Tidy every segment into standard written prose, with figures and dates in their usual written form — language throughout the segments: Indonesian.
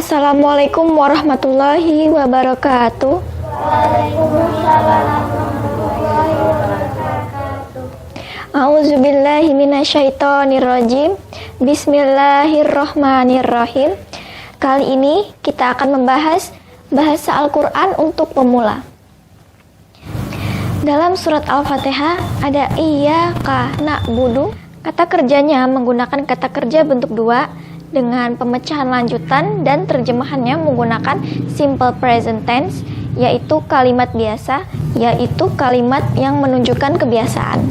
Assalamualaikum warahmatullahi wabarakatuh. Waalaikumsalam warahmatullahi wabarakatuh. A'udzubillahi minasyaitonirrajim. Bismillahirrahmanirrahim. Kali ini kita akan membahas bahasa Al-Quran untuk pemula. Dalam surat Al-Fatihah ada iyyaka na'budu. Kata kerjanya menggunakan kata kerja bentuk dua dengan pemecahan lanjutan dan terjemahannya menggunakan simple present tense, yaitu kalimat biasa, yaitu kalimat yang menunjukkan kebiasaan.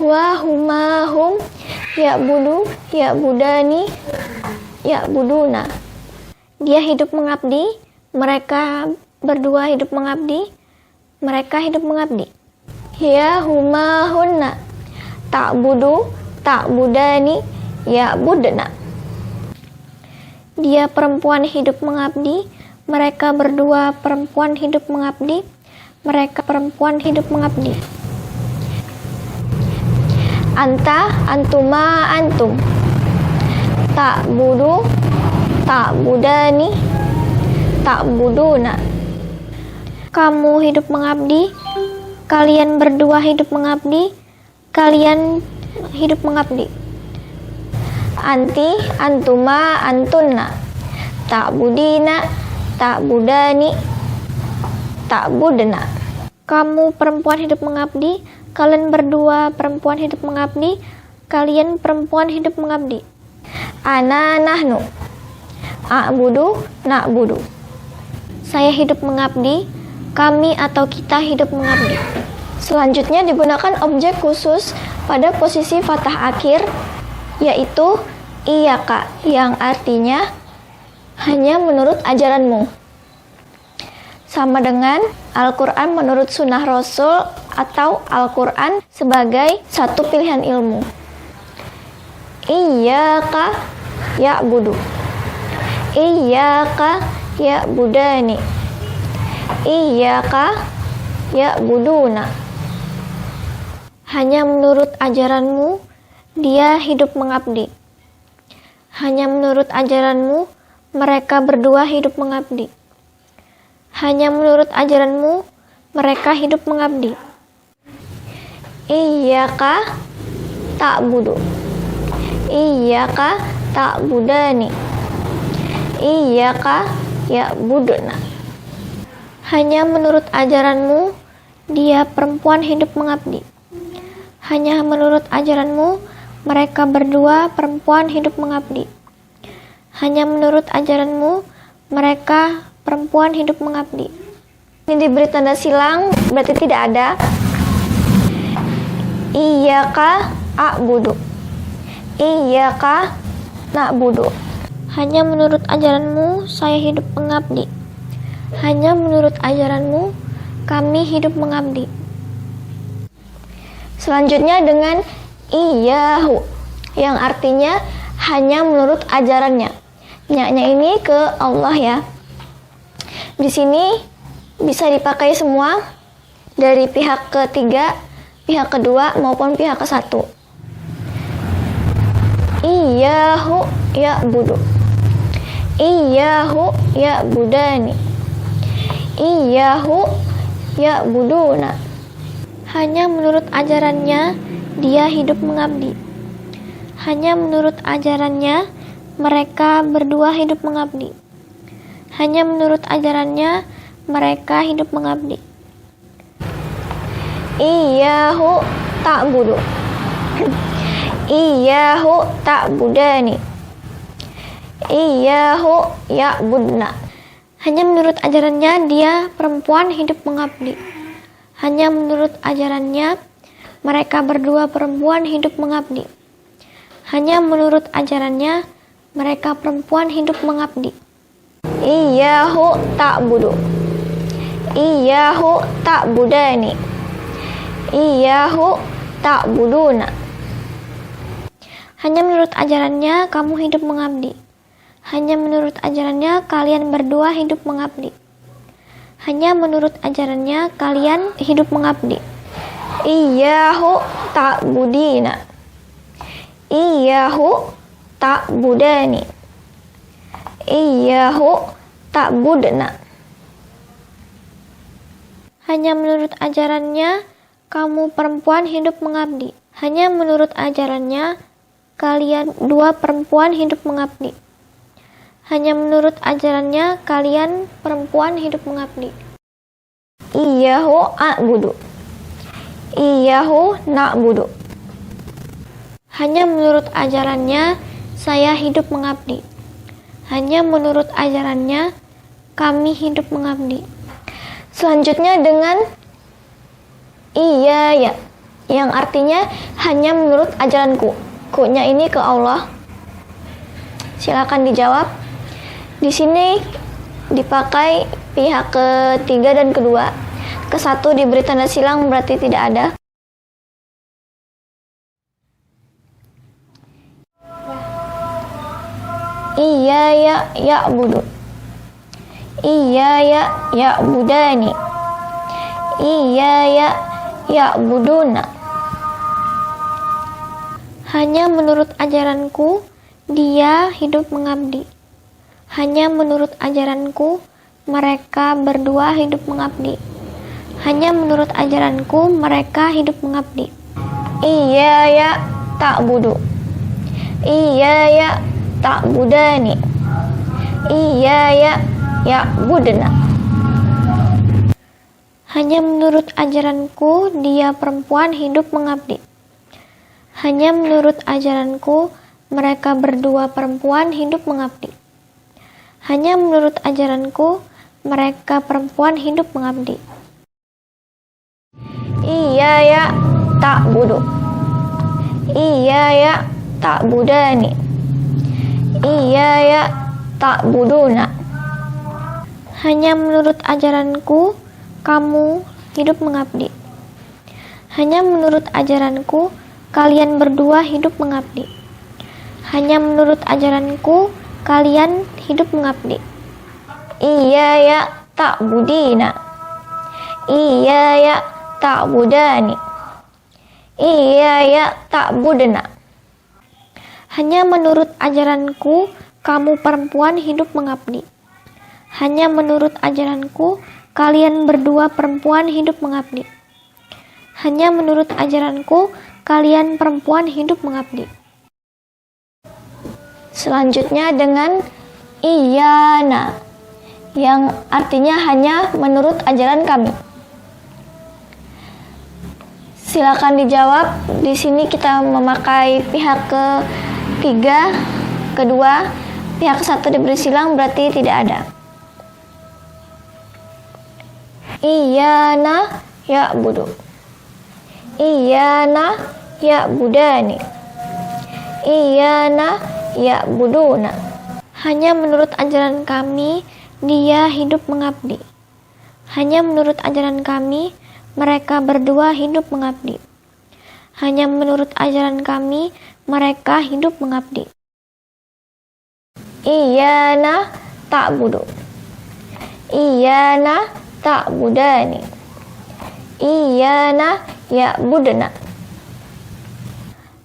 Wa huma hum ya'budu ya'budani ya'buduna. Dia hidup mengabdi, mereka berdua hidup mengabdi, mereka hidup mengabdi. Ya huma hunna ta'budu ta'budani ya'budna. Dia perempuan hidup mengabdi, mereka berdua perempuan hidup mengabdi, mereka perempuan hidup mengabdi. Anta antuma antum ta'budu ta'budani ta'buduna. Kamu hidup mengabdi, kalian berdua hidup mengabdi, kalian hidup mengabdi. Anti antuma antunna ta'budina ta'budani ta'budna. Kamu perempuan hidup mengabdi, kalian berdua perempuan hidup mengabdi, kalian perempuan hidup mengabdi. Ana nahnu a'budu na'budu. Saya hidup mengabdi, kami atau kita hidup mengabdi. Selanjutnya digunakan objek khusus pada posisi fathah akhir, yaitu iyyaka, yang artinya hanya menurut ajaranmu. Sama dengan Al-Quran menurut sunnah Rasul atau Al-Quran sebagai satu pilihan ilmu. Iyyaka ya'budu, iyyaka ya'budani, iyyaka ya'buduna. Hanya menurut ajaranmu dia hidup mengabdi. Hanya menurut ajaranmu mereka berdua hidup mengabdi. Hanya menurut ajaranmu mereka hidup mengabdi. Iyyaka ta'budu, iyyaka ta'budani, iyyaka ya'buduna. Hanya menurut ajaranmu dia perempuan hidup mengabdi. Hanya menurut ajaranmu mereka berdua perempuan hidup mengabdi. Hanya menurut ajaranmu mereka perempuan hidup mengabdi. Ini diberi tanda silang, berarti tidak ada. Iyyaka a'budu, iyyaka na'budu. Hanya menurut ajaranmu saya hidup mengabdi. Hanya menurut ajaranmu kami hidup mengabdi. Selanjutnya dengan iyyahu, yang artinya hanya menurut ajarannya. Nya-nya ini ke Allah ya. Di sini bisa dipakai semua dari pihak ketiga, pihak kedua maupun pihak ke satu. Iyyahu ya'budu, iyyahu ya'budani, iyyahu ya'buduna. Hanya menurut ajarannya dia hidup mengabdi. Hanya menurut ajarannya mereka berdua hidup mengabdi. Hanya menurut ajarannya mereka hidup mengabdi. Iyyahu ta'budu, iyyahu ta'budani, iyyahu ya'budna. Hanya menurut ajarannya dia perempuan hidup mengabdi. Hanya menurut ajarannya mereka berdua perempuan hidup mengabdi. Hanya menurut ajarannya mereka perempuan hidup mengabdi. Iyyahu ta'budu, iyyahu ta'budani, iyyahu ta'buduna. Hanya menurut ajarannya kamu hidup mengabdi. Hanya menurut ajarannya kalian berdua hidup mengabdi. Hanya menurut ajarannya kalian hidup mengabdi. Iyyahu ta'budina, iyyahu ta'budani, iyyahu ta'budna. Hanya menurut ajarannya, kamu perempuan hidup mengabdi. Hanya menurut ajarannya, kalian dua perempuan hidup mengabdi. Hanya menurut ajarannya, kalian perempuan hidup mengabdi. Iyyahu a'budu. Iyyahu na'budu. Hanya menurut ajarannya, saya hidup mengabdi. Hanya menurut ajarannya, kami hidup mengabdi. Selanjutnya dengan iya ya, yang artinya hanya menurut ajaranku. Ku-nya ini ke Allah. Silakan dijawab. Di sini dipakai pihak ketiga dan kedua. Ke satu diberi tanda silang berarti tidak ada. Iya ya ya'budu. Iya ya ya'budani. Iya ya ya'buduna. Hanya menurut ajaranku, dia hidup mengabdi. Hanya menurut ajaranku, mereka berdua hidup mengabdi. Hanya menurut ajaranku, mereka hidup mengabdi. Iya ya ta'budu. Iya ya ta'budani. Iya ya ya'budna. Hanya menurut ajaranku, dia perempuan hidup mengabdi. Hanya menurut ajaranku, mereka berdua perempuan hidup mengabdi. Hanya menurut ajaranku, mereka perempuan hidup mengabdi. Iya ya ta'budu. Iya ya ta'budani. Iya ya ta'buduna. Hanya menurut ajaranku, kamu hidup mengabdi. Hanya menurut ajaranku, kalian berdua hidup mengabdi. Hanya menurut ajaranku, kalian hidup mengabdi. Iya ya ta'budina. Iya ya ta'budani. Iya ya ta'budna. Hanya menurut ajaranku, kamu perempuan hidup mengabdi. Hanya menurut ajaranku, kalian berdua perempuan hidup mengabdi. Hanya menurut ajaranku, kalian perempuan hidup mengabdi. Selanjutnya dengan iyana, yang artinya hanya menurut ajaran kami. Silakan dijawab. Di sini kita memakai pihak ketiga, kedua, pihak satu diberi silang berarti tidak ada. Iyana ya'budu. Iyana ya'budani. Iyana ya'buduna. Hanya menurut ajaran kami, dia hidup mengabdi. Hanya menurut ajaran kami, mereka berdua hidup mengabdi. Hanya menurut ajaran kami, mereka hidup mengabdi. Iyana ta'budu. Iyana ta'budani. Iyana ya'budna.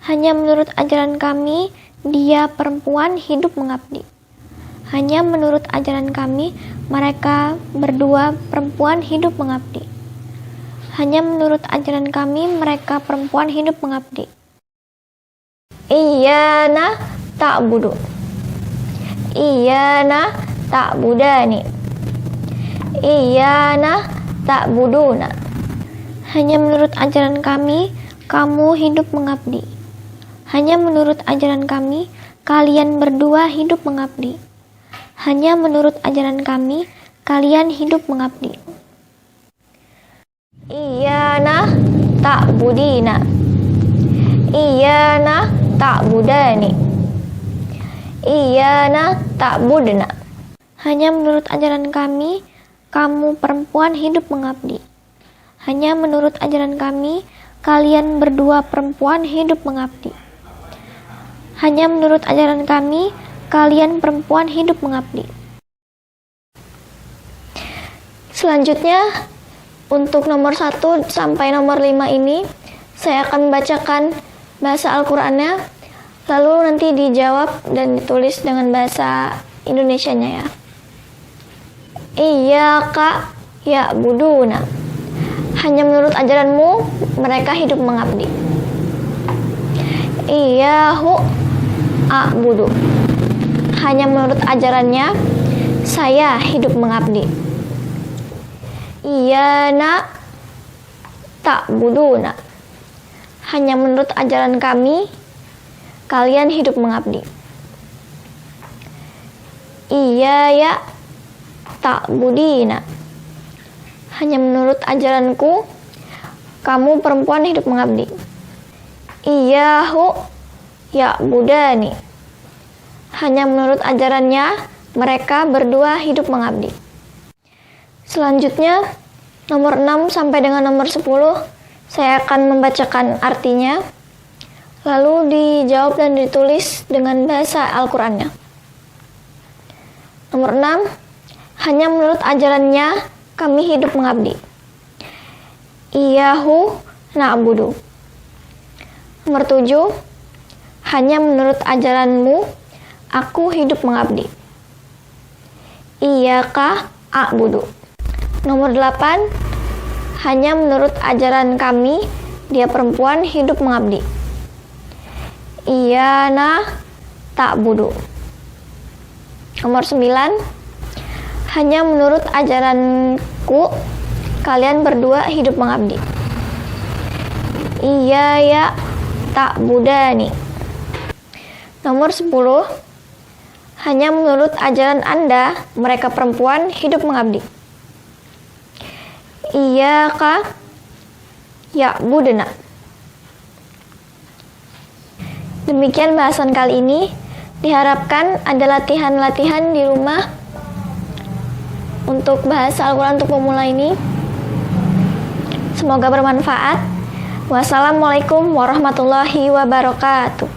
Hanya menurut ajaran kami, dia perempuan hidup mengabdi. Hanya menurut ajaran kami, mereka berdua perempuan hidup mengabdi. Hanya menurut ajaran kami, mereka perempuan hidup mengabdi. Iyana ta'budu. Iyana ta'budani. Iyana ta'buduna. Hanya menurut ajaran kami, kamu hidup mengabdi. Hanya menurut ajaran kami, kalian berdua hidup mengabdi. Hanya menurut ajaran kami, kalian hidup mengabdi. Iyana ta'budina. Iyana ta'budani. Iyana ta'budna. Hanya menurut ajaran kami, kamu perempuan hidup mengabdi. Hanya menurut ajaran kami, kalian berdua perempuan hidup mengabdi. Hanya menurut ajaran kami, kalian perempuan hidup mengabdi. Selanjutnya, untuk nomor 1 sampai nomor 5 ini, saya akan membacakan bahasa Al-Qur'annya, lalu nanti dijawab dan ditulis dengan bahasa Indonesianya ya. Iyyaka ya'buduna. Hanya menurut ajaranmu mereka hidup mengabdi. Iyyahu a'budu. Hanya menurut ajarannya saya hidup mengabdi. Iyyana ta'buduna. Hanya menurut ajaran kami kalian hidup mengabdi. Iyyaya ta'budina. Hanya menurut ajaranku kamu perempuan hidup mengabdi. Iyyahu ya'budani. Hanya menurut ajarannya mereka berdua hidup mengabdi. Selanjutnya nomor 6 sampai dengan nomor 10 saya akan membacakan artinya, lalu dijawab dan ditulis dengan bahasa Al-Qur'annya. Nomor 6, hanya menurut ajarannya kami hidup mengabdi. Iyyahu na'budu. Nomor 7, hanya menurut ajaranmu aku hidup mengabdi. Iyyaka a'budu. Nomor 8, hanya menurut ajaran kami dia perempuan hidup mengabdi. Iyyana ta'budu. Nomor 9, hanya menurut ajaranku kalian berdua hidup mengabdi. Iyyaya ta'budani. Nomor 10, hanya menurut ajaran Anda mereka perempuan hidup mengabdi. Iyyaka ya'buduna. Demikian bahasan kali ini. Diharapkan ada latihan-latihan di rumah untuk bahasa Al-Quran untuk pemula ini. Semoga bermanfaat. Wassalamualaikum warahmatullahi wabarakatuh.